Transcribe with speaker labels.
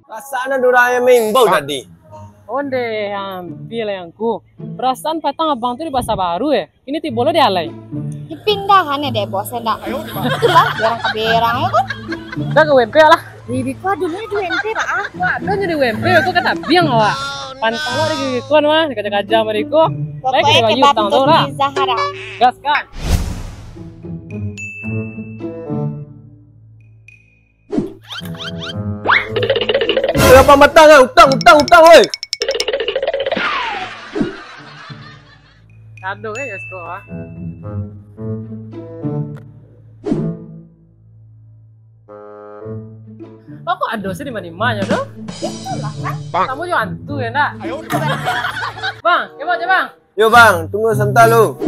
Speaker 1: Rasanya dorang yang mimbau tadi.
Speaker 2: Onde ambil yangku. Perasaan patang abang tuh di pasar baru ya. Ini tibolo dialai.
Speaker 3: Dipindahan ya deh bos enggak. Itulah orang keberang ya kan.
Speaker 2: Udah ke WMP lah.
Speaker 3: Bibiku dulu itu ente pak.
Speaker 2: Ada jadi WMP aku kata biang awak. Pantang lo di gigikuan mah, dikaca-kaca sama Riko. Baik
Speaker 3: Pokoknya
Speaker 2: di
Speaker 3: kebab
Speaker 2: tang
Speaker 3: untuk
Speaker 2: lah.
Speaker 3: di Zahara.
Speaker 2: Gas kan.
Speaker 1: Kenapa matang kan? Utang, woi.
Speaker 2: Kado ya Yasko ah. Aku ada sih di mana-mana dong.
Speaker 3: Itulah kan.
Speaker 2: Kamu juga antu ya nak? Bang, coba aja bang.
Speaker 1: Yo bang, tunggu sebentar lu.